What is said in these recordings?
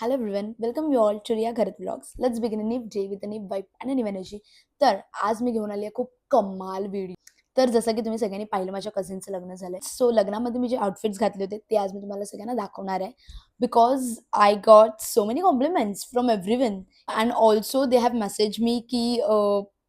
Hello everyone, welcome you all to Riya Gharat Vlogs. Let's begin a new day with a new vibe and a new energy. तर आज मी घेऊन आली आहे खूप कमाल video. तर जसं की तुम्ही सगळ्यांनी पाहिलं माझ्या कझिनचं लग्न झालंय. सो लग्नामध्ये मी जे आउटफिट्स घातले होते ते आज मी तुम्हाला सगळ्यांना दाखवणार आहे. Because I got so many compliments from everyone and also they have message me की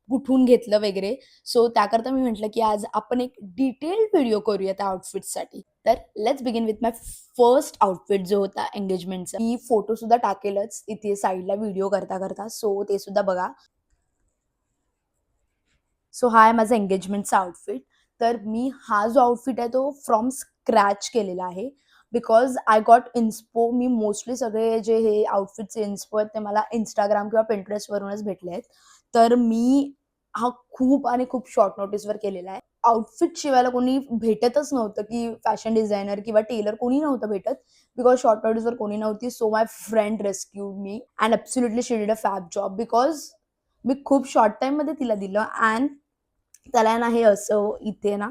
कुठून घेतलं वगैरे. सो त्याकरता मी म्हटलं की आज आपण एक डिटेल्ड व्हिडिओ करूया त्या आउटफिट्ससाठी. तर let's begin with my first outfit जो होता एंगेजमेंटचा. मी फोटो सुद्धा टाकेलच इथे साईडला व्हिडिओ करता करता, सो ते सुद्धा बघा. सो हा आहे माझा एंगेजमेंटचा आउटफिट. तर मी हा जो आउटफिट आहे तो फ्रॉम स्क्रॅच केलेला आहे. Because I got inspo. मी मोस्टली सगळे जे हे आउटफिटचे इन्स्पो आहेत ते मला इंस्टाग्राम किंवा पिंटरेस्टवरूनच भेटले आहेत. तर मी हा खूप आणि खूप शॉर्ट नोटीसवर केलेला आहे. आउटफिट शिवायला कोणी भेटतच नव्हतं, की फॅशन डिझायनर किंवा टेलर कोणी नव्हतं भेटत. बिकॉज शॉर्ट नोटीसवर कोणी नव्हती. So my friend rescued me and absolutely she did a fab job. Because मी खूप शॉर्ट टाईममध्ये तिला दिलं अँड त्याला ना हे असं इथे ना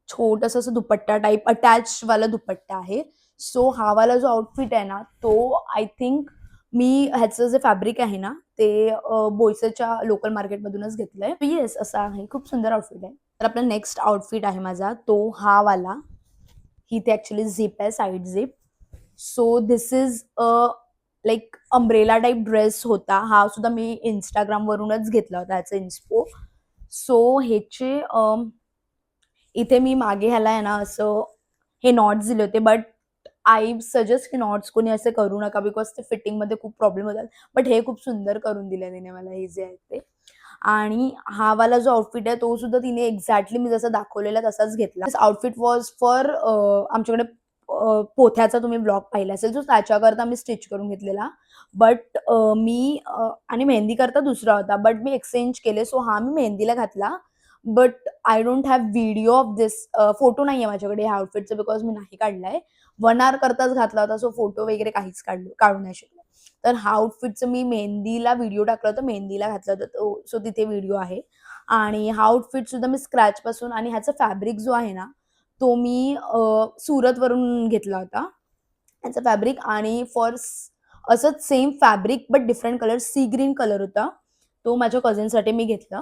छोटंसं असं दुपट्टा टाइप अटॅचवाला दुपट्टा आहे. सो हा वाला जो आउटफिट आहे ना, तो आय थिंक मी ह्याचं जे फॅब्रिक आहे ना, ते बोईसरच्या लोकल मार्केटमधूनच घेतलंय. येस, असं आहे. खूप सुंदर आउटफिट आहे. तर आपला नेक्स्ट आउटफिट आहे माझा, तो हा वाला. ही ते ॲक्चुअली झिप आहे, side zip. So this is like umbrella type dress होता. हा सुद्धा मी Instagramवरूनच घेतला होता ह्याचा इन्स्पो. सो ह्याचे इथे मी मागे ह्याला आहे ना असं हे नॉट्स दिले होते. बट आय सजेस्ट की नॉट्स कोणी असे करू नका बिकॉज ते फिटिंगमध्ये खूप प्रॉब्लेम होतात. बट हे खूप सुंदर करून दिलं तिने मला, हे जे आहे ते. आणि हा वाला जो आउटफिट आहे तो सुद्धा तिने एक्झॅक्टली मी जसं दाखवलेला तसाच घेतला. दिस आउटफिट वॉज फॉर आमच्याकडे पोथ्याचा तुम्ही ब्लॉग पाहिला असेल, जो त्याच्याकरता मी स्टिच करून घेतलेला. बट मी आणि मेहंदी करता दुसरा होता. बट मी एक्सचेंज केले. सो हा मी मेहंदीला घातला. But I don't have video off this. Photo नाहीये माझ्याकडे ह्या आउटफिटचा बिकॉज मी नाही काढलाय. 1 आवर करताच घातला होता. सो फोटो वगैरे काहीच काढू नाही शकले. तर हा आउटफिटचं मी मेहंदीला व्हिडिओ टाकला होता. मेहंदीला घातला होता तो. सो तिथे व्हिडिओ आहे. आणि हा आउटफिट सुद्धा मी स्क्रॅचपासून आणि ह्याचा फॅब्रिक जो आहे ना, तो मी सुरतवरून घेतला होता. ह्याचा फॅब्रिक आणि असंच same fabric but different colour sea green colour होता. तो माझ्या कझिनसाठी मी घेतला.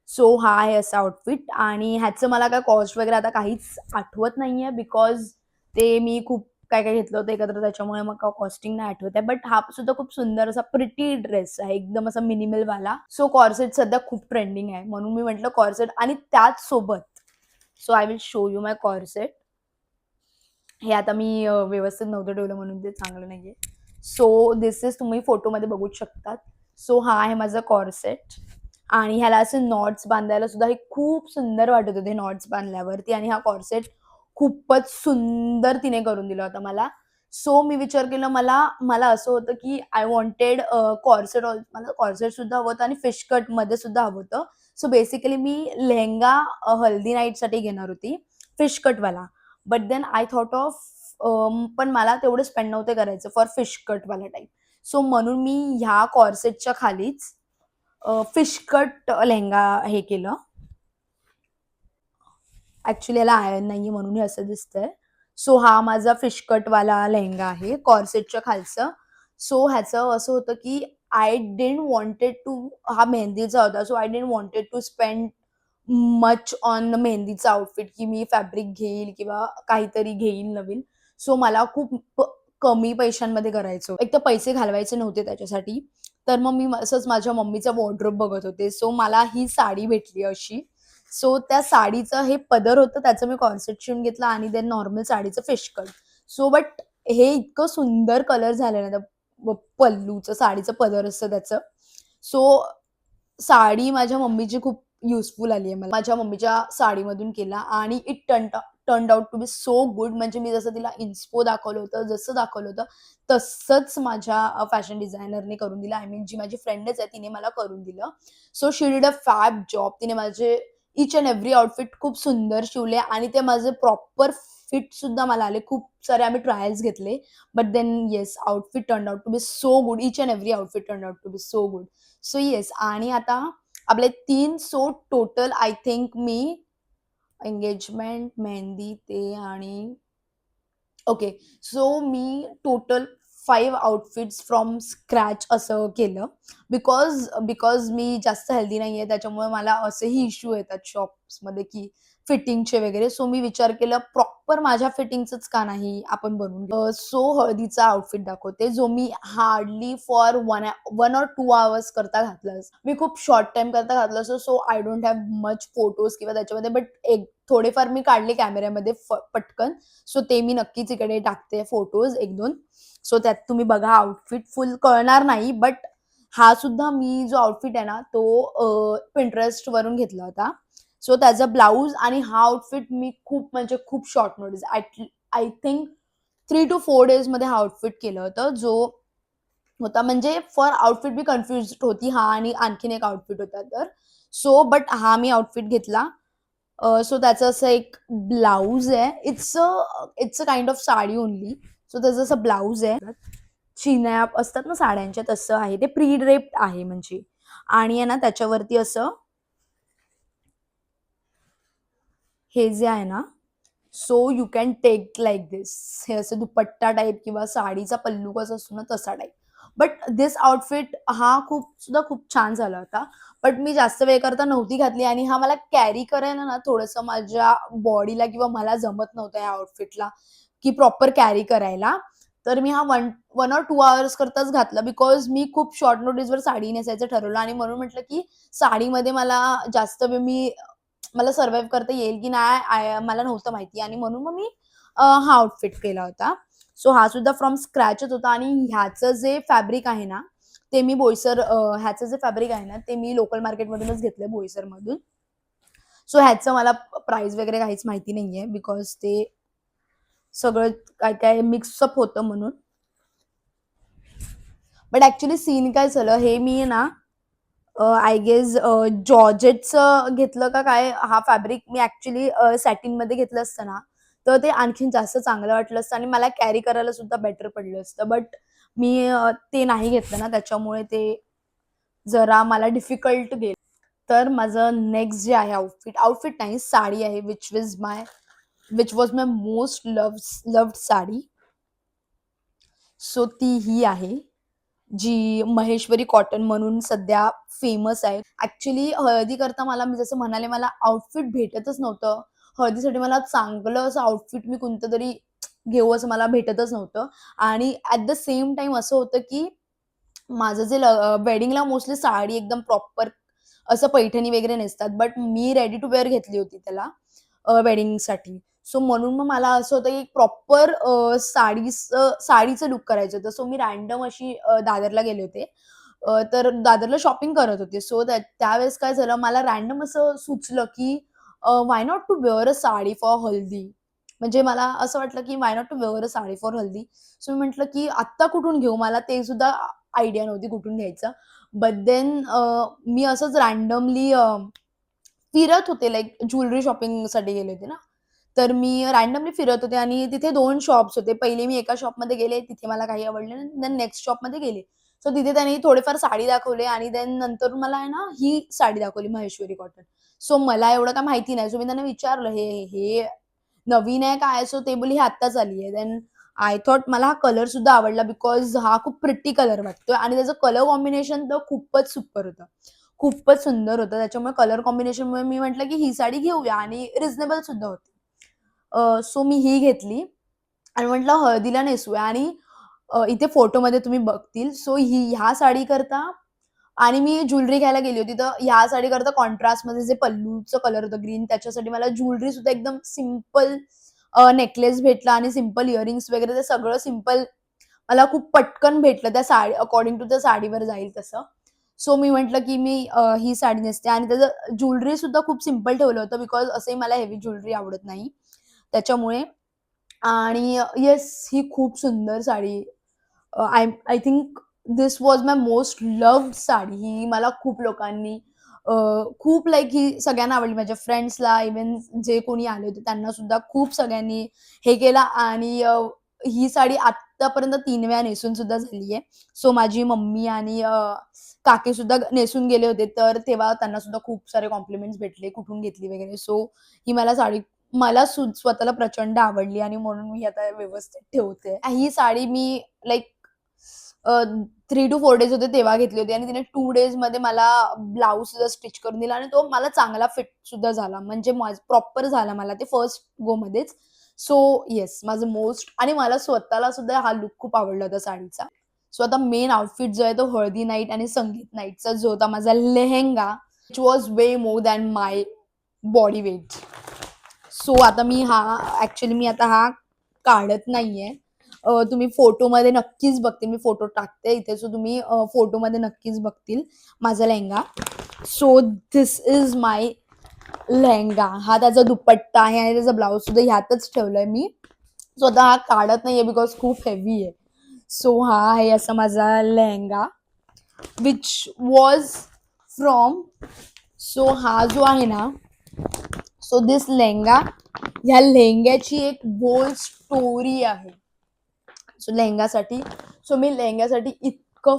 सो हा आहे असा आउटफिट आणि ह्याचं मला काय कॉस्ट वगैरे आता काहीच आठवत नाहीये बिकॉज ते मी खूप काय-काय घेतलं होतं एकत्र त्याच्यामुळे मग कॉस्टिंग नाही आठवत आहे. बट हा सुद्धा खूप सुंदर असा प्रिटी ड्रेस आहे. एकदम असा मिनिमलवाला. सो कॉर्सेट सध्या खूप ट्रेंडिंग आहे. म्हणून मी म्हटलं कॉर्सेट आणि त्याच सोबत so I will show you my corset. हे आता मी व्यवस्थित नव्हतं ठेवलं म्हणून ते चांगलं नाहीये. सो धिस इज तुम्ही फोटोमध्ये बघूच शकतात. सो हा आहे माझा कॉर्सेट आणि ह्याला असे नॉट्स बांधायला सुद्धा हे खूप सुंदर वाटत होते नॉट्स बांधल्यावरती आणि हा कॉर्सेट खूपच सुंदर तिने करून दिला होता मला. सो मी विचार केला मला मला असं होतं की आय वॉन्टेड कॉर्सेट मला कॉर्सेट सुद्धा हवं होतं आणि फिश कटमध्ये सुद्धा हवं होतं. सो बेसिकली मी लेहेंगा हल्दी नाईटसाठी घेणार होती, फिश कटवाला. But then I thought of पण मला तेवढे स्पेंड नव्हते करायचं फॉर फिश कटवाला टाईप. सो म्हणून मी ह्या कॉर्सेटच्या खालीच फिश कट लेहेंगा हे केलं. ॲक्चुअली याला आयर्न नाहीये म्हणून हे असं दिसतंय. सो हा माझा फिश कटवाला लेहेंगा आहे कॉर्सेटच्या खालचं. सो ह्याचं असं होतं की आय डिडंट वॉन्टेड टू हा मेहंदीचा होता. So I didn't wanted to spend much on मेहंदीचा आउटफिट की मी फॅब्रिक घेईल किंवा काहीतरी घेईल नवीन. सो मला खूप कमी पैशांमध्ये करायचं. एक तर पैसे घालवायचे नव्हते त्याच्यासाठी. तर मग मी असंच माझ्या मम्मीचा वॉर्डरोब बघत होते. सो मला ही साडी भेटली अशी. सो त्या साडीचं हे पदर होतं त्याचं मी कॉर्सेट शिवून घेतलं आणि देन नॉर्मल साडीचं फिश कट. सो बट हे इतकं सुंदर कलर झालं ना त्या पल्लूचं, साडीचं पदर असतं त्याचं. सो साडी माझ्या मम्मीची खूप युजफुल आली आहे मला. माझ्या मम्मीच्या साडीमधून केला आणि it turned out to be so good. म्हणजे मी जसं तिला इन्स्पो दाखवलं होतं, जसं दाखवलं होतं, तसंच माझ्या फॅशन डिझायनरने करून दिलं. आय मीन जी माझी फ्रेंडच आहे तिने मला करून दिलं. So she did a fab job. तिने माझे ईच अँड एव्हरी आउटफिट खूप सुंदर शिवले आणि ते माझे प्रॉपर फिट सुद्धा मला आले. खूप सारे आम्ही ट्रायल्स घेतले. But then yes, outfit turned out to be so good. Each and every outfit turned out to be so good. So yes आणि आता आपले 3 सो टोटल आय थिंक मी एंगेजमेंट, मेहंदी ते आणि ओके. सो मी टोटल 5 आउटफिट्स फ्रॉम स्क्रॅच असं केलं. Because मी जास्त हेल्दी नाहीये, त्याच्यामुळे मला असेही इश्यू येतात शॉप्समध्ये की फिटिंगचे वगैरे. सो मी विचार केला प्रॉपर माझ्या फिटिंगचंच का नाही आपण बनवून घेऊ. सो हळदीचा आउटफिट दाखवते, जो मी हार्डली फॉर 1 और 2 अवर्स करता घातला. मी खूप शॉर्ट टाईम करता घातलं असं, so I don't have much photos किंवा त्याच्यामध्ये, बट एक थोडेफार मी काढले कॅमेऱ्यामध्ये पटकन. सो ते मी नक्कीच इकडे टाकते फोटोज 1-2. सो त्यात तुम्ही बघा आउटफिट फुल कळणार नाही, बट हा सुद्धा मी जो आउटफिट आहे ना, तो Pinterest वरून घेतला होता. सो त्याचा ब्लाउज आणि हा आउटफिट मी खूप म्हणजे खूप short notice I think 3 to 4 डेजमध्ये हा आउटफिट केलं होतं. जो होता म्हणजे फॉर आउटफिट मी कन्फ्युज्ड होती. हा आणि आणखीन एक आउटफिट होता तर. सो बट हा मी आउटफिट घेतला. सो त्याचं असं एक ब्लाउज आहे. It's a kind of sari only. So त्याचं असं ब्लाउज आहे. चिन्या असतात ना साड्यांच्या, तसं आहे. ते प्री ड्रेप्ड आहे म्हणजे. आणि आहे ना त्याच्यावरती असं हे जे आहे ना, so you can take like this. हे असं दुपट्टा टाइप किंवा साडीचा पल्लू कसा असतो ना, तसा टाइप. बट धिस आउटफिट हा खूप छान झाला होता. बट मी जास्त वेळ करता नव्हती घातली आणि हा मला कॅरी करायला ना थोडंसं माझ्या बॉडीला किंवा मला जमत नव्हतं या आउटफिटला, की प्रॉपर कॅरी करायला. तर मी हा 1 और 2 अवर्स करताच घातला, बिकॉज मी खूप शॉर्ट नोटीसवर साडी नेसायचं ठरवलं आणि म्हणून म्हटलं, की साडीमध्ये मला जास्त वेळ मला सर्व्हाइव्ह करता येईल की नाही मला नव्हतं माहिती आणि म्हणून मग मी हा आउटफिट केला होता. सो हा सुद्धा फ्रॉम स्क्रॅचच होता आणि ह्याचं जे फॅब्रिक आहे ना, ते मी ह्याचं जे फॅब्रिक आहे ना, ते मी लोकल मार्केटमधूनच घेतलंय बोईसरमधून. सो ह्याचं मला प्राईस वगैरे काहीच माहिती नाहीये, बिकॉज ते सगळं काय-काय मिक्सअप होतं म्हणून. बट ॲक्चुअली सीन काय झालं, हे मी ना आय गेस जॉर्जेटचं घेतलं का काय हा फॅब्रिक मी ॲक्चुअली सॅटिनमध्ये घेतलं असतं ना, तर ते आणखीन जास्त चांगलं वाटलं असतं आणि मला कॅरी करायला सुद्धा बेटर पडलं असतं. बट मी ते नाही घेतलं ना, त्याच्यामुळे ते जरा मला डिफिकल्ट गेलं. तर माझं नेक्स्ट जे आहे आउटफिट आउटफिट नाही साडी आहे, which was my most loved sari. So ती ही आहे. जी महेश्वरी कॉटन म्हणून सध्या फेमस आहे. ॲक्चुअली हळदीकरता मी जसं म्हणाले मला आउटफिट भेटतच नव्हतं. हळदीसाठी मला चांगलं असं आउटफिट मी कोणतं तरी घेऊ असं मला भेटतच नव्हतं आणि ॲट द सेम टाईम असं होतं, की माझं जे वेडिंगला मोस्टली साडी एकदम प्रॉपर असं पैठणी वगैरे नेसतात. बट मी रेडी टू वेअर घेतली होती त्याला वेडिंगसाठी. सो म्हणून मग मला असं होतं, की प्रॉपर साडीचं लूक करायचं होतं. सो मी रँडम अशी दादरला गेले होते. तर दादरला शॉपिंग करत होते. सो त्यावेळेस काय झालं, मला रँडम असं सुचलं, की why not to wear a sari for haldi. म्हणजे मला असं वाटलं, की why not to wear a sari for haldi. So मी म्हटलं, की आत्ता कुठून घेऊ? मला ते सुद्धा आयडिया नव्हती कुठून घ्यायचं. बट देन मी असंच रँडमली फिरत होते लाइक ज्वेलरी शॉपिंगसाठी गेले होते ना. तर मी रँडमली फिरत होते आणि तिथे 2 शॉप्स होते. पहिले मी एका शॉपमध्ये गेले, तिथे मला काही आवडले नाही. देन नेक्स्ट शॉपमध्ये गेले. सो तिथे त्यांनी थोडेफार साडी दाखवले आणि देन नंतर मला आहे ना, ही साडी दाखवली महेश्वरी कॉटन. सो मला एवढं काही माहिती नाही. सो मी त्यांना विचारलं, "हे नवीन आहे काय?" सो ते बोलले, "ही आत्ताच आली आहे." देन आय थॉट मला हा कलर सुद्धा आवडला बिकॉज हा खूप प्रिटी कलर वाटतोय आणि त्याचं कलर कॉम्बिनेशन तर खूपच सुपर होतं. खूपच सुंदर होतं. त्याच्यामुळे कलर कॉम्बिनेशनमुळे मी म्हटलं, की ही साडी घेऊया आणि रिझनेबल सुद्धा होती. सो मी ही घेतली आणि म्हटलं हळदीला नेसूया आणि इथे फोटोमध्ये तुम्ही बघतील. सो ह्या साडीकरता आणि मी ज्वेलरी घ्यायला गेली होती. तर ह्या साडीकरता कॉन्ट्रास्टमध्ये जे पल्लूचं कलर होतं ग्रीन त्याच्यासाठी मला ज्वेलरी सुद्धा एकदम सिंपल नेकलेस भेटला आणि सिंपल इयरिंग्स वगैरे ते सगळं सिंपल मला खूप पटकन भेटलं त्या साडी अकॉर्डिंग टू त्या साडीवर जाईल तसं. सो मी म्हटलं, की मी ही साडी नेसते आणि त्याचं ज्वेलरी सुद्धा खूप सिंपल ठेवलं होतं बिकॉज असंही मला हेवी ज्वेलरी आवडत नाही. त्याच्यामुळे आणि येस ही खूप सुंदर sari I I think this was my most loved sari. ही मला खूप लोकांनी अ, खूप लाइक ही सगळ्यांना आवडली. माझ्या फ्रेंड्सला इव्हन जे कोणी आले होते त्यांना सुद्धा खूप सगळ्यांनी हे केलं आणि ही साडी आत्तापर्यंत 3 वेळा नेसून सुद्धा झाली आहे. सो माझी मम्मी आणि काकी सुद्धा नेसून गेले होते. तर तेव्हा त्यांना सुद्धा खूप सारे कॉम्प्लिमेंट्स भेटले, कुठून घेतली वगैरे. सो ही साडी मला स्वतःला प्रचंड आवडली आणि म्हणून मी आता व्यवस्थित ठेवते. ही साडी मी लाइक 3 to 4 डेज होते तेव्हा घेतली होती आणि तिने 2 डेजमध्ये मला ब्लाउज सुद्धा स्टिच करून दिला आणि तो मला चांगला फिट सुद्धा झाला. म्हणजे प्रॉपर झाला मला ते फर्स्ट गोमध्येच. सो येस, माझं मोस्ट आणि मला स्वतःला सुद्धा हा लूक खूप आवडला होता साडीचा. सो आता मेन आउटफिट जो आहे तो हळदी नाईट आणि संगीत नाईटचा जो होता माझा lehenga, which was way more than my body weight. So आता मी आता हा काढत नाहीये. तुम्ही फोटोमध्ये नक्कीच बघतील. मी फोटो टाकते इथे. सो तुम्ही फोटोमध्ये नक्कीच बघतील माझा लेहेंगा. सो धिस इज माय लेहेंगा. हा त्याचा दुपट्टा आहे आणि त्याचा ब्लाउज सुद्धा ह्यातच ठेवलाय मी. सो आता हा काढत नाहीये बिकॉज खूप हेवी आहे. सो हा आहे असा माझा lehenga which was from so हा जो आहे ना सो दिस लेहंगा ह्या लेहंग्याची एक बोल स्टोरी आहे. सो लेहंगासाठी मी लेहंग्यासाठी इतकं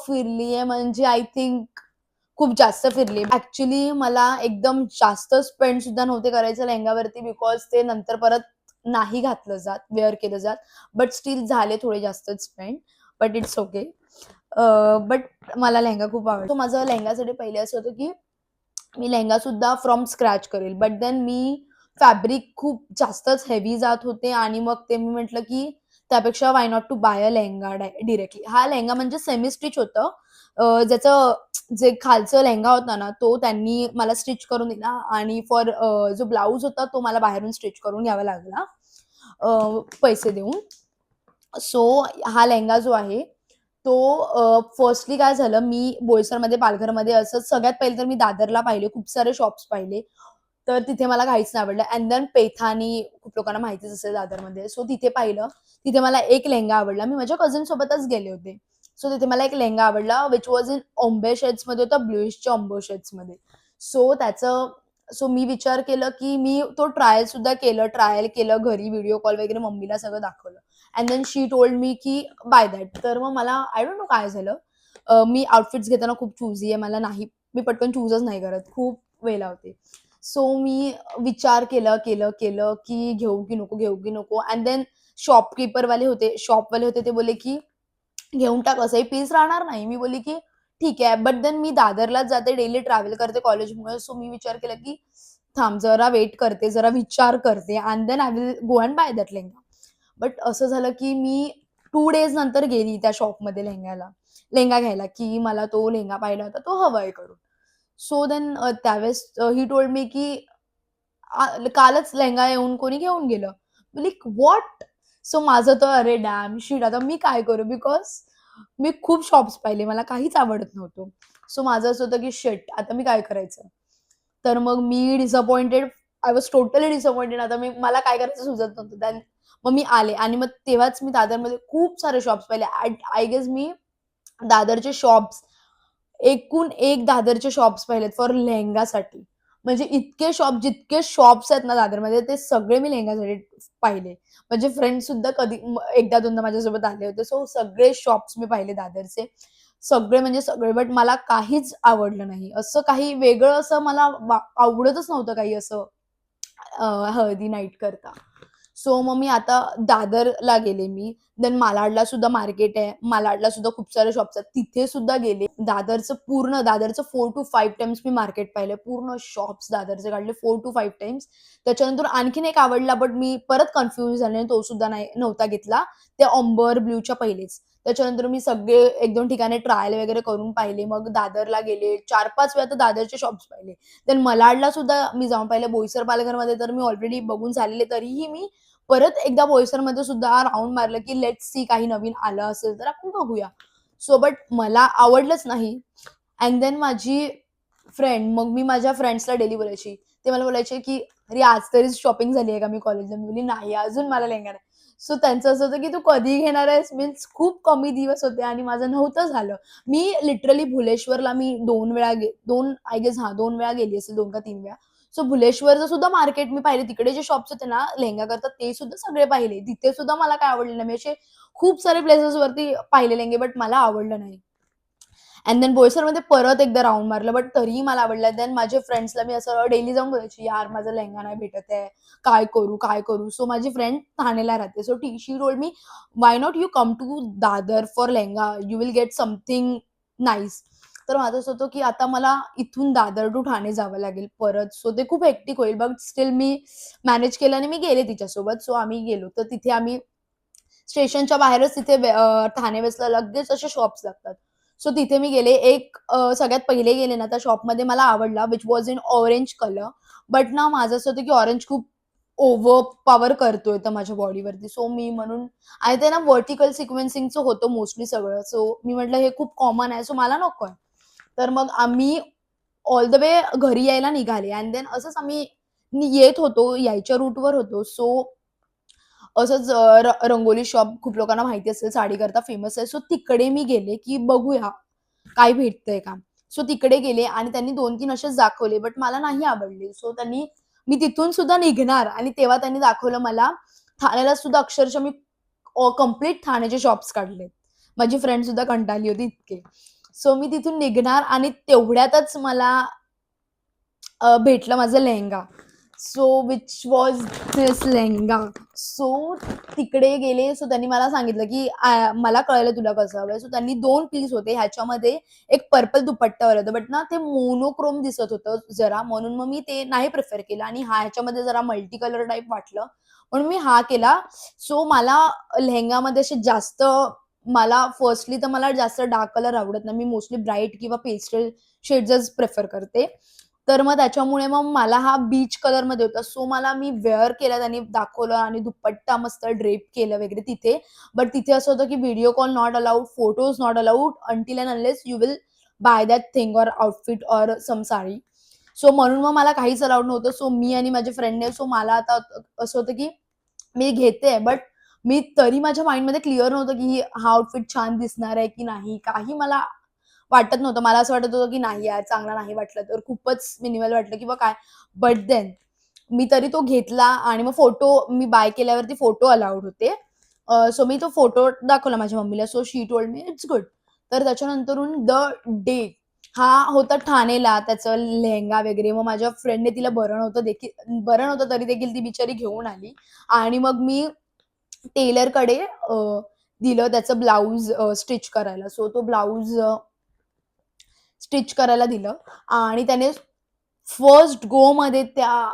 फिरलीये म्हणजे आय थिंक खूप जास्त फिरली. ऍक्च्युली मला एकदम जास्त स्पेंड सुद्धा नव्हते करायचं लेहंगावरती बिकॉज ते नंतर परत नाही घातलं जात, वेअर केलं जात. बट स्टील झाले थोडे जास्त spend. But it's okay. But मला लेहंगा खूप आवडतो. माझं लेहंगासाठी पहिले असं होतं की मी लेहंगा सुद्धा फ्रॉम स्क्रॅच करेल. बट देन मी फॅब्रिक खूप जास्तच हेवी जात होते आणि मग ते मी म्हटलं की त्यापेक्षा why not to buy a lehenga directly. हा लेहंगा म्हणजे सेमी स्टिच होतं. ज्याचं जे खालचं लेहंगा होता ना तो त्यांनी मला स्टिच करून दिला आणि जो ब्लाउज होता तो मला बाहेरून स्टिच करून घ्यावा लागला पैसे देऊन. सो हा लेहंगा जो आहे तो फर्स्टली काय झालं, मी बोईसरमध्ये, पालघरमध्ये असं सगळ्यात पहिले तर मी दादरला पाहिले, खूप सारे शॉप्स पाहिले. तर तिथे मला काहीच नाही आवडलं. अँड देन पैठाणी खूप लोकांना माहितीच असेल दादरमध्ये. सो तिथे पाहिलं. तिथे मला एक लेहंगा आवडला. मी माझ्या कझिन सोबतच गेले होते. सो तिथे मला एक लेहंगा आवडला विच वॉज इन ओम्बे शेड्समध्ये होता, ब्लूइशच्या ओम्बे शेड्समध्ये. सो त्याचं सो मी विचार केलं की मी तो ट्रायल केलं घरी, व्हिडिओ कॉल वगैरे मम्मीला सगळं दाखवलं. And then she told me की बाय दॅट. तर मग मला आय डोंट नो काय झालं. मी आउटफिट्स घेताना खूप चूझी आहे. मी पटकन चूजच नाही करत. खूप वेळ लावते. सो मी विचार केलं की घेऊ की नको, घेऊ की नको. अँड देन शॉपवाले होते ते बोलले की घेऊन टाक, असंही पीस राहणार नाही. मी बोलली की ठीक आहे. बट देन मी दादरलाच जाते, डेली ट्रॅव्हल करते कॉलेजमुळे. सो मी विचार केला की थांब जरा वेट करते, जरा विचार करते and then I will go and buy that lehenga. But असं झालं की मी 2 डेज नंतर गेली त्या शॉपमध्ये लेहंगा घ्यायला की मला तो लेहंगा पाहिला होता, तो हवाय करून. सो देन त्यावेळेस ही टोल्ड मी की कालच लेहंगा येऊन कोणी घेऊन गेलं. Me what? सो माझं तर अरे डॅम शिट, आता मी काय करू? बिकॉज मी खूप शॉप्स पाहिले. मला काहीच आवडत नव्हतं. सो माझं असं होतं की शिट, आता मी काय करायचं? तर मग मी disappointed. I was totally disappointed. आता मला काय करायचं सुचत नव्हतं. देन मग मी आले आणि मग तेव्हाच मी दादरमध्ये खूप सारे शॉप्स पाहिले. आय गेस मी दादरचे शॉप्स एकूण एक दादरचे शॉप्स पाहिलेत फॉर लेहेंगासाठी. म्हणजे जितके शॉप्स आहेत ना दादरमध्ये ते सगळे मी लेहेंगासाठी पाहिले. माझे फ्रेंड्स सुद्धा एकदा दोनदा माझ्यासोबत आले होते. सो सगळे शॉप्स मी पाहिले दादरचे. सगळे म्हणजे सगळे. बट मला काहीच आवडलं नाही. असं काही वेगळं असं मला आवडतच नव्हतं काही असं हळदी नाईट करता. सो मग मी आता दादरला गेले मी. देन मालाडला सुद्धा मार्केट आहे. मालाडला सुद्धा खूप सारे शॉप्स आहेत. तिथे सुद्धा गेले. दादरचं 4 टू 5 टाईम्स मी मार्केट पाहिलं. पूर्ण शॉप्स दादरचे काढले 4 टू 5 टाईम्स. त्याच्यानंतर आणखीन एक आवडला बट मी परत कन्फ्यूज झाले आणि तो सुद्धा नव्हता घेतला. ते ऑम्बर ब्ल्यूच्या पहिलेच. त्याच्यानंतर मी सगळे 1-2 ठिकाणी ट्रायल वगैरे करून पाहिले. मग दादरला गेले. 4-5 वेळा तर दादरचे शॉप्स पाहिले. देन malaडला सुद्धा मी जाऊन पाहिले. बोईसर पालघरमध्ये तर मी ऑलरेडी बघून झालेले. तरीही मी परत एकदा बोईसरमध्ये सुद्धा राउंड मारलं की लेट्स सी काही नवीन आलं असेल तर आपण बघूया. सो बट मला आवडलंच नाही. अँड देन मग मी माझ्या फ्रेंड्सला डेली बोलायची. ते मला बोलायचे की "अरे आज तरीच शॉपिंग झाली आहे का?" मी कॉलेजला. मी बोलली, "नाही, अजून मला लेहेंगा नाही." सो त्यांचं असं होतं की "तू कधी घेणार आहेस?" मीन्स खूप कमी दिवस होते आणि माझं नव्हतं झालं. मी लिटरली भुलेश्वरला मी 2 वेळा 2 आय गेस 2 वेळा गेली असेल, 2 का 3 वेळा. सो भुलेश्वरचं सुद्धा मार्केट मी पाहिले. तिकडे जे शॉप्स होते ना लेहेंगा करतात ते सुद्धा सगळे पाहिले. तिथे सुद्धा मला काय आवडलं नाही. मी असे खूप सारे प्लेसेसवरती पाहिले लेहेंगे बट मला आवडलं नाही. अँड देन बोईसरमध्ये परत एकदा राउंड मारलं, बट तरीही मला आवडलं. देन माझ्या फ्रेंड्सला मी असं डेली जाऊन बोलायची, "यार माझा लेहेंगा नाही भेटत आहे. काय करू, काय करू?" सो माझी फ्रेंड ठाणेला राहते. So she told me, "why not you come to Dadar for lehenga? You will get something nice." तर माझं असं होतं, की आता मला इथून दादर टू ठाणे जावं लागेल परत. सो ते खूप हेक्टिक होईल. बट स्टिल मी मॅनेज केलं आणि मी गेले तिच्यासोबत. सो आम्ही गेलो. तर तिथे आम्ही स्टेशनच्या बाहेरच तिथे ठाणे वेस्टला लगेच असे शॉप्स लागतात. सो तिथे मी गेले. एक सगळ्यात पहिले गेले ना, त्या शॉपमध्ये मला आवडला which was in orange colour. But ना माझं असं होतं, की ऑरेंज खूप ओव्हर पॉवर करतोय तर माझ्या बॉडीवरती. सो मी म्हणून आणि ते ना व्हर्टिकल सिक्वेन्सिंगचं होतं मोस्टली सगळं. सो मी म्हटलं हे खूप कॉमन आहे, सो मला नकोय. तर मग आम्ही ऑल द वे घरी यायला निघाले अँड देन असंच आम्ही येत होतो, यायच्या रूटवर होतो. सो असंच रंगोली शॉप खूप लोकांना माहिती असेल साडीकरता फेमस आहे. सो तिकडे मी गेले, की बघूया काय भेटतंय का? सो तिकडे गेले आणि त्यांनी 2-3 असेच दाखवले, बट मला नाही आवडले. सो मी तिथून सुद्धा निघणार आणि तेव्हा त्यांनी दाखवलं मला ठाण्याला सुद्धा अक्षरशः मी कंप्लीट ठाण्याचे शॉप्स काढलेत. माझी फ्रेंड सुद्धा कंटाळली होती इतके. सो मी तिथून निघणार आणि तेवढ्यातच मला भेटलं माझं lehenga. So which was this lehenga. So तिकडे गेले. सो त्यांनी मला सांगितलं, की मला कळलं तुला कसं हवंय. सो त्यांनी 2 पीस होते. ह्याच्यामध्ये एक पर्पल दुपट्ट्यावर होतं. बट ना ते मोनोक्रोम दिसत होतं जरा, म्हणून मग मी ते नाही प्रिफर केलं आणि ह्याच्यामध्ये जरा मल्टी कलर टाइप वाटलं. म्हणून मी हा केला. सो मला लेहेंगामध्ये असे जास्त मला फर्स्टली तर मला जास्त डार्क कलर आवडत नाही. मी मोस्टली ब्राईट किंवा पेस्टल शेड्सच प्रिफर करते. तर मग त्याच्यामुळे मग मला हा बीच कलरमध्ये होता. सो मला मी वेअर केला त्यांनी दाखवलं आणि दुपट्टा मस्त ड्रेप केलं वगैरे तिथे. बट तिथे असं होतं की video call not allowed, photos not allowed until and unless you will buy that thing और आउटफिट और सम साडी. सो म्हणून मग मला काहीच अलाउड नव्हतं. सो मी आणि माझ्या फ्रेंडने सो मला आता असं होतं की मी घेते बट मी तरी माझ्या माइंडमध्ये क्लिअर नव्हतं की हा आउटफिट छान दिसणार आहे की नाही. काही मला वाटत नव्हतं. मला असं वाटत होतं, की नाही यार चांगला नाही वाटला तर खूपच मिनिमल वाटलं किंवा काय. बट देन मी तरी तो घेतला आणि मग फोटो मी बाय केल्यावरती फोटो अलाउड होते. सो मी तो फोटो दाखवला माझ्या मम्मीला. So she told me it's good. तर त्याच्यानंतरून द डे हा होता ठाणेला त्याचं लेहेंगा वगैरे. मग माझ्या फ्रेंडने तिला बरं नव्हतं तरी देखील ती बिचारी घेऊन आली आणि मग मी टेलरकडे दिलं त्याचं ब्लाउज स्टिच करायला. सो तो ब्लाउज स्टिच करायला दिलं आणि त्याने फर्स्ट गो मध्ये त्या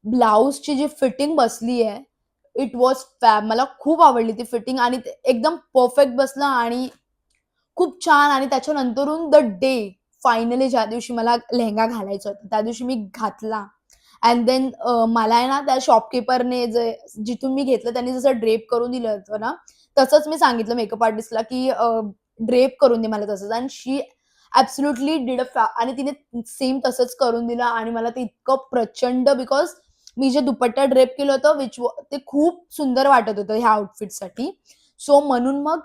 ब्लाउजची जी फिटिंग बसली आहे, इट वॉज फॅब. मला खूप आवडली ती फिटिंग आणि ते एकदम परफेक्ट बसलं आणि खूप छान. आणि त्याच्यानंतरून द डे फायनली ज्या दिवशी मला लेहेंगा घालायचा होता, त्या दिवशी मी घातला अँड देन मला आहे ना त्या शॉपकीपरने जे जिथून मी घेतलं त्यांनी जसं ड्रेप करून दिलं होतं ना, तसंच मी सांगितलं मेकअप आर्टिस्टला, की ड्रेप करून दे मला तसंच आणि शी ॲब्सोल्युटली डिड आणि तिने सेम तसंच करून दिलं आणि मला ते इतकं प्रचंड बिकॉज मी जे दुपट्टा ड्रेप केलं होतं ते खूप सुंदर वाटत होतं ह्या आउटफिटसाठी. सो म्हणून मग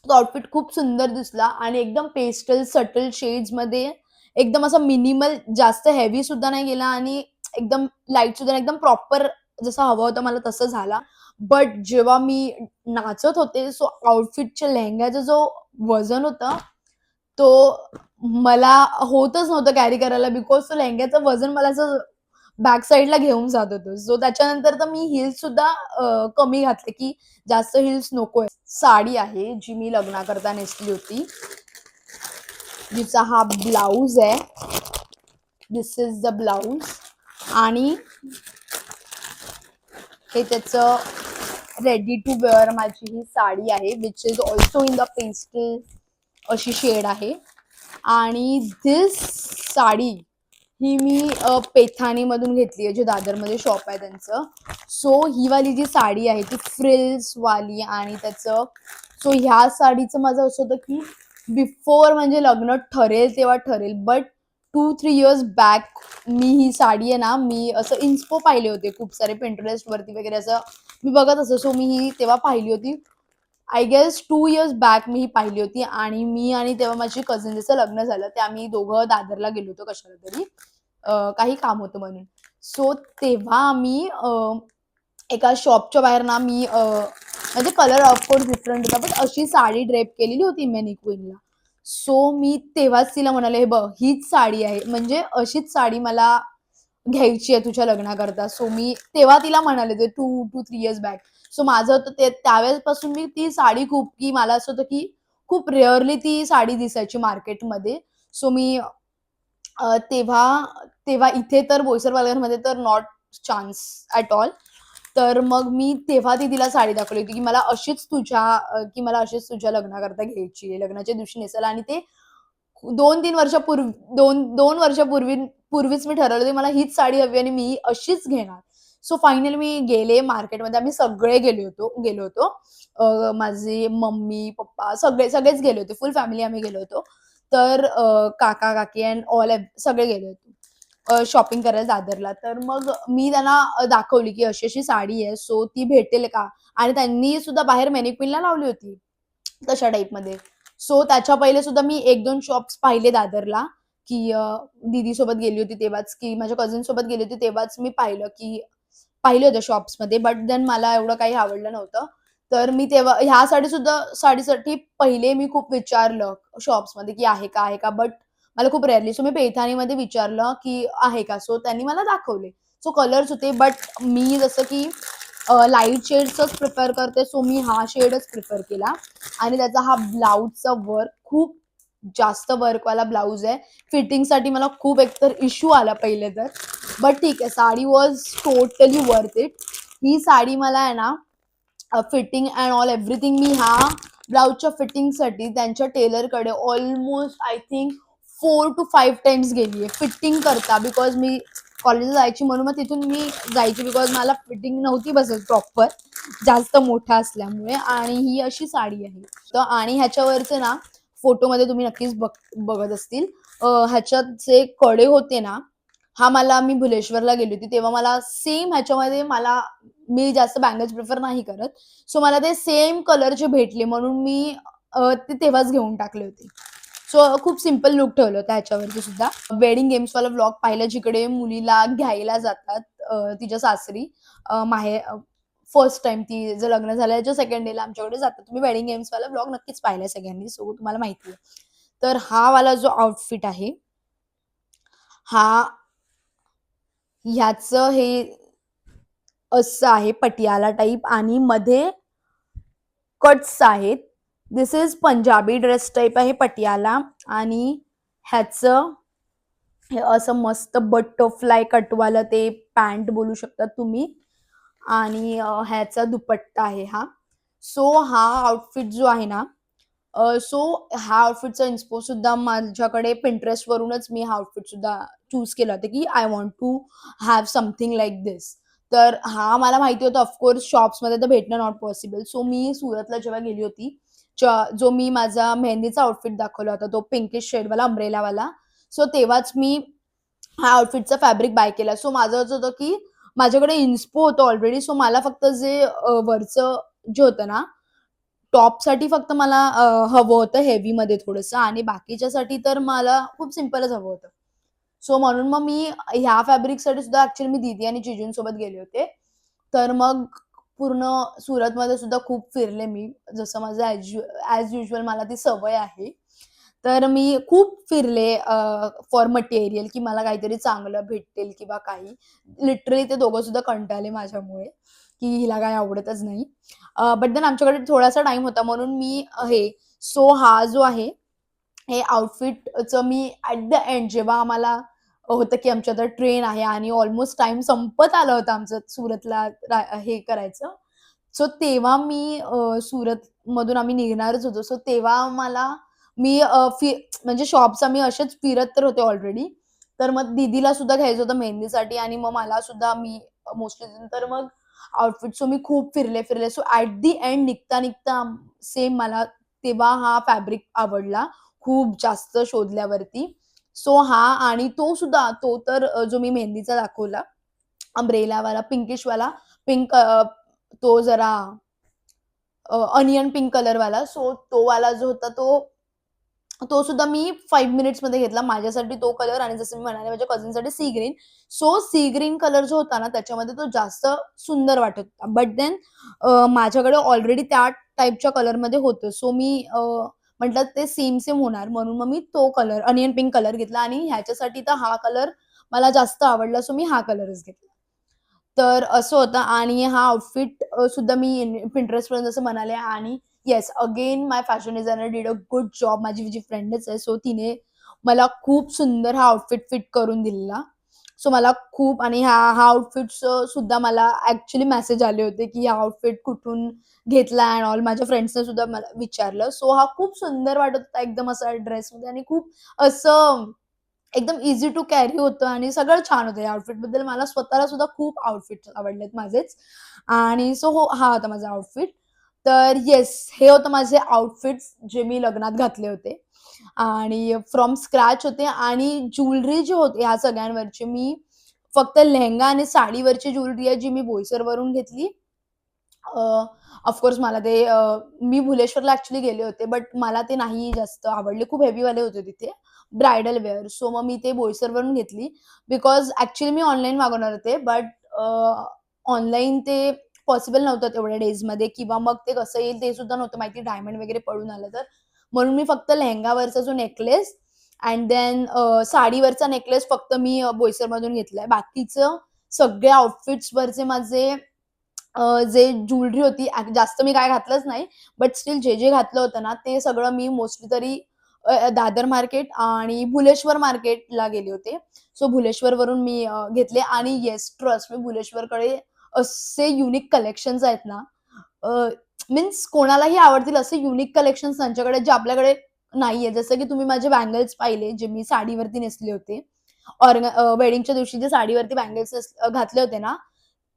तो आउटफिट खूप सुंदर दिसला आणि एकदम पेस्टल सटल शेड्समध्ये एकदम असा मिनिमल जास्त हेवी सुद्धा नाही गेला आणि एकदम लाईट सुद्धा नाही, एकदम प्रॉपर जसा हवा होता मला तसं झाला. बट जेव्हा मी नाचत होते सो आउटफिटच्या लेहेंगाचा जो वजन होतं, तो मला होतच नव्हतं कॅरी करायला बिकॉज तो लेहेंगाचं वजन मला असं बॅक साइडला घेऊन जात होतं. सो त्याच्यानंतर तर मी हील्स सुद्धा कमी घातले, की जास्त हील्स नकोय. साडी आहे जी मी लग्नाकरता नेसली होती. जिचा हा ब्लाउज आहे. दिस इज द ब्लाउज आणि हे त्याचं रेडी टू वेअर माझी ही साडी आहे which is also in the pastel अशी शेड आहे. आणि धिस साडी ही मी पेठाणीमधून घेतली आहे, जे दादरमध्ये शॉप आहे त्यांचं. सो ही वाली जी साडी आहे ती फ्रिल्सवाली आणि त्याचं सो ह्या साडीचं माझं असं होतं, की बिफोर म्हणजे लग्न ठरेल तेव्हा ठरेल. बट 2-3 इयर्स बॅक मी ही साडी आहे ना, मी असं इन्स्पो पाहिले होते खूप सारे Pinterestवरती वगैरे असं मी बघत असं. सो मी ही तेव्हा पाहिली होती. आय गेस 2 इयर्स बॅक मी ही पाहिली होती आणि मी आणि तेव्हा माझी कझिन जसं लग्न झालं, ते आम्ही दोघं दादरला गेलो होतो कशाला तरी. काही काम होतं म्हणून. सो तेव्हा आम्ही एका शॉपच्या बाहेर ना मी म्हणजे कलर ऑफकोर्स डिफरंट होता, बट अशी साडी ड्रेप केलेली होती मॅनिक्विनला. सो मी तेव्हाच तिला म्हणाले, "हे बघ हीच साडी आहे, म्हणजे अशीच साडी मला घ्यायची आहे तुझ्या लग्नाकरता." सो मी तेव्हा तिला म्हणाले ते 2-3 इयर्स बॅक. सो माझं होतं ते त्यावेळेसपासून मी ती साडी खूप की मला असं होतं की खूप रेअरली ती साडी दिसायची मार्केटमध्ये. सो मी तेव्हा तेव्हा इथे तर बोईसर पालघरमध्ये तर नॉट चान्स ॲट ऑल. तर मग मी तेव्हा ती तिला साडी दाखवली होती, की मला अशीच की मला अशीच तुझ्या लग्नाकरता घ्यायची आहे. लग्नाच्या दिवशी नेसेल आणि ते 2-3 वर्षापूर्वी 2 पूर्वीच मी ठरवलं होतं, मला हीच साडी हवी आणि मी अशीच घेणार. सो फायनली मी गेले मार्केटमध्ये. आम्ही सगळे गेलो होतो. माझी मम्मी, पप्पा सगळेच गेले होते. फुल फॅमिली आम्ही गेलो होतो. तर काका-काकी एंड सगळे गेले होते. शॉपिंग करायला दादरला. तर मग मी त्यांना दाखवली, की अशी-अशी साडी आहे. सो ती भेटेल का? आणि त्यांनी सुद्धा बाहेर मॅनिक्विनला लावली होती. तशा टाईपमध्ये. सो त्याच्या पहिले सुद्धा मी 1-2 शॉप्स पाहिले दादरला, की दीदीसोबत गेली होती तेव्हाच, की माझ्या कझिनसोबत गेली होती तेव्हाच मी पाहिले होते शॉप्समध्ये. बट देन मला एवढं काही आवडलं नव्हतं. तर मी तेव्हा ह्या साडीसाठी पहिले मी खूप विचारलं शॉप्समध्ये, की आहे का, आहे का? बट मला खूप रेअरली सो मी पैठणीमध्ये विचारलं, की आहे का? सो त्यांनी मला दाखवले. सो कलर्स होते बट मी जसं की लाईट शेड्सच प्रिफर करते. सो मी हा शेडच प्रिफर केला आणि त्याचा हा ब्लाउजचा वर्क खूप जास्त वर्कवाला ब्लाउज आहे. फिटिंगसाठी मला खूप एकतर इश्यू आला पहिले तर. बट ठीक आहे, sari was totally worth it. ही साडी मला आहे ना फिटिंग अँड ऑल एव्हरीथिंग मी ह्या ब्लाउजच्या फिटिंगसाठी त्यांच्या टेलरकडे almost I think 4 to 5 times गेली आहे फिटिंग करता. बिकॉज मी कॉलेजला जायची म्हणून मग तिथून मी जायची बिकॉज मला फिटिंग नव्हती बसत प्रॉपर जास्त मोठा असल्यामुळे. आणि ही अशी साडी आहे. तर आणि ह्याच्यावरचे ना फोटोमध्ये तुम्ही नक्कीच बघत असतील. ह्याच्यात जे कडे होते ना, मी भुलेश्वरला गेली होती तेव्हा मला सेम ह्याच्यामध्ये मी जास्त बँगल्स प्रिफर नाही करत. सो मला ते सेम कलरचे भेटले म्हणून मी ते तेव्हाच घेऊन टाकले होते. सो खूप सिंपल लूक ठेवलं होतं ह्याच्यावरती सुद्धा. वेडिंग गेम्सवाला व्लॉग पाहिला जिकडे मुलीला घ्यायला जातात तिच्या सासरी. फर्स्ट टाईम ती जर लग्न झाल्याच्या सेकंड डेला आमच्याकडे जातात. तुम्ही वेडिंग गेम्सवाला व्लॉग नक्कीच पाहिलाय सगळ्यांनी. सो तुम्हाला माहिती आहे. तर हा वाला जो आउटफिट आहे, हा ह्याचं हे असं आहे पटियाला टाइप आणि मध्ये कट्स आहेत. दिस इज पंजाबी ड्रेस टाइप आहे पटियाला आणि ह्याचं हे असं मस्त बटरफ्लाय कटवालं ते पॅन्ट बोलू शकता तुम्ही आणि ह्याचा दुपट्टा आहे हा. सो हा आउटफिट जो आहे ना, सो हा आउटफिटचा इन्स्पो सुद्धा माझ्याकडे Pinterestवरूनच मी हा आउटफिट सुद्धा चूज केला होता, की I want to have something like this. तर हा मला माहिती होतं ऑफकोर्स शॉप्समध्ये तर भेटणं नॉट पॉसिबल. सो मी सुरतला जेव्हा गेली होती, जो मी माझा मेहंदीचा आउटफिट दाखवला होता, तो पिंकिश शेडवाला अम्ब्रेलावाला. सो तेव्हाच मी हा आउटफिटचा फॅब्रिक बाय केला. सो माझं असं होतं, की माझ्याकडे इन्स्पो होतं ऑलरेडी. सो मला फक्त वरचं जे होतं ना, टॉपसाठी फक्त मला हवं होतं हेवीमध्ये थोडंसं आणि बाकीच्यासाठी तर मला खूप सिंपलच हवं होतं. सो म्हणून मग मी ह्या फॅब्रिकसाठी सुद्धा ॲक्चुअली मी दीदी आणि जीजूंसोबत गेले होते. तर मग पूर्ण सुरतमध्ये सुद्धा खूप फिरले मी. जसं माझं ॲज युजुअल मला ती सवय आहे. तर मी खूप फिरले फॉर मटेरियल, की मला काहीतरी चांगलं भेटेल किंवा काही. लिटरली ते दोघं सुद्धा कंटाळले माझ्यामुळे, की हिला काही आवडतच नाही. बट देन आमच्याकडे थोडासा टाईम होता म्हणून सो हा जो आहे, हे आउटफिटचं मी ॲट द एंड जेव्हा आम्हाला होतं, की आमची आता ट्रेन आहे आणि ऑलमोस्ट टाईम संपत आलं होतं आमचं सुरतला हे करायचं. सो तेव्हा सुरतमधून आम्ही निघणारच होतो. सो तेव्हा मला मी म्हणजे शॉप्स आम्ही असेच फिरत तर होते ऑलरेडी. तर मग दीदीला सुद्धा घ्यायचं होतं मेहंदीसाठी आणि मग मला सुद्धा मी मोस्टली तर मग सो मी खूप फिरले. सो ॲट द एंड निघता सेम मला तेव्हा हा फॅब्रिक आवडला खूप जास्त शोधल्यावरती. सो हा आणि तो तर जो मी मेहंदीचा दाखवला अम्ब्रेलावाला पिंकिशवाला पिंक तो जरा अनियन पिंक कलरवाला. सो तो वाला जो होता तो सुद्धा मी 5 मिनिट्समध्ये घेतला. माझ्यासाठी तो कलर आणि जसं मी म्हणाले माझ्या कझिनसाठी sea green. So sea green colour जो होता ना त्याच्यामध्ये तो जास्त सुंदर वाटत होता. बट देन माझ्याकडे ऑलरेडी त्या टाइपच्या कलरमध्ये होतं. सो मी म्हटलं ते सेम होणार म्हणून मग मी तो कलर अनियन पिंक कलर घेतला आणि ह्याच्यासाठी तर हा कलर मला जास्त आवडला सो मी हा कलरच घेतला. तर असं होतं आणि हा आउटफिट सुद्धा मी Pinterestवरून जसं म्हणाले आणि yes again my fashion designer did a good job. माझी जी फ्रेंडच आहे सो तिने मला खूप सुंदर हा आउटफिट फिट करून दिलेला. सो मला खूप आणि हा आउटफिट्स सुद्धा मला ॲक्चुअली मेसेज आले होते, की हा आउटफिट कुठून घेतला एंड ऑल. माझ्या फ्रेंड्सने सुद्धा मला विचारलं. सो हा खूप सुंदर वाटत होता एकदम असा ड्रेसमध्ये आणि खूप असं एकदम ईझी टू कॅरी होतं आणि सगळं छान होतं या आउटफिटबद्दल. मला स्वतःला सुद्धा खूप आउटफिट्स आवडलेत माझेच आणि सो हो, हा होता माझा आउटफिट. तर येस, हे होतं माझे आउटफिट्स जे मी लग्नात घातले होते आणि फ्रॉम स्क्रॅच होते आणि ज्वेलरी जी होती ह्या सगळ्यांवरची मी फक्त लेहेंगा आणि साडीवरची ज्वेलरी आहे जी मी बोईसरवरून घेतली. मला ते मी भुलेश्वरला ॲक्चुअली गेले होते, बट मला ते नाही जास्त आवडले. खूप हेवीवाले होते तिथे. Bridal wear. सो मग मी ते बोईसरवरून घेतली. बिकॉज ॲक्चुअली मी ऑनलाईन मागवणार होते, बट ऑनलाईन ते पॉसिबल नव्हतं तेवढ्या डेजमध्ये किंवा मग ते कसं येईल ते सुद्धा नव्हतं माहिती डायमंड वगैरे पडून आलं तर. म्हणून मी फक्त लेहेंगावरचा जो नेकलेस अँड देन साडीवरचा नेकलेस फक्त मी बोईसरमधून घेतलाय. बाकीचं सगळे आउटफिट्सवरचे माझे जे ज्वेलरी होती जास्त मी काय घातलंच नाही. बट स्टिल जे घातलं होतं ना, ते सगळं मी मोस्टली तरी दादर मार्केट आणि भुलेश्वर मार्केटला गेले होते. सो भुलेश्वरवरून मी घेतले आणि येस ट्रस्ट मी भुलेश्वरकडे असे युनिक कलेक्शन्स आहेत ना, मीन्स कोणालाही आवडतील असे युनिक कलेक्शन्स त्यांच्याकडे जे आपल्याकडे नाहीये. जसं की तुम्ही माझे बँगल्स पाहिले, जे मी साडीवरती नेसले होते. वेडिंगच्या दिवशी जे साडीवरती बँगल्स घातले होते ना,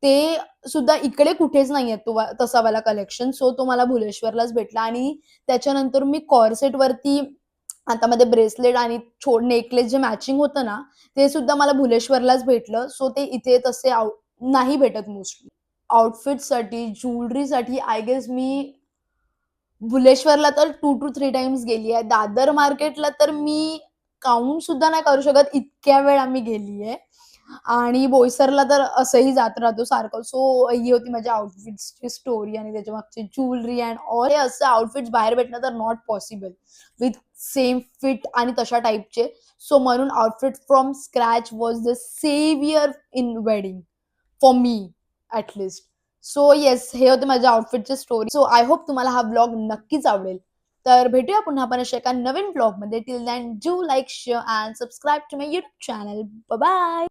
ते सुद्धा इकडे कुठेच नाहीये तसा वाला कलेक्शन. सो तो मला भुलेश्वरलाच भेटला आणि त्याच्यानंतर मी कॉर्सेटवरती हातामध्ये ब्रेसलेट आणि नेकलेस जे मॅचिंग होतं ना, ते सुद्धा मला भुलेश्वरलाच भेटलं. सो ते इथे तसे नाही भेटत मोस्टली. आउटफिटसाठी, ज्वेलरीसाठी आय गेस मी भुलेश्वरला तर 2 to 3 टाईम्स गेली आहे. दादर मार्केटला तर मी काउंट सुद्धा नाही करू शकत, इतक्या वेळा मी गेली आहे. आणि बोईसरला तर असंही जात राहतो सारखं. सो ही होती माझ्या आउटफिट्सची स्टोरी आणि त्याच्यामागची ज्वेलरी अँड ऑल. हे असं आउटफिट्स बाहेर भेटणं तर not possible with same fit आणि तशा टाइपचे. सो म्हणून outfit from scratch was the saviour in wedding for me at least. So yes, हे होते माझ्या आउटफिटची स्टोरी. सो आय होप तुम्हाला हा व्लॉग नक्कीच आवडेल. तर भेटूया पुन्हा आपण अशा एका नवीन व्लॉगमध्ये. Till then do like, share and subscribe to my YouTube channel. Bye bye.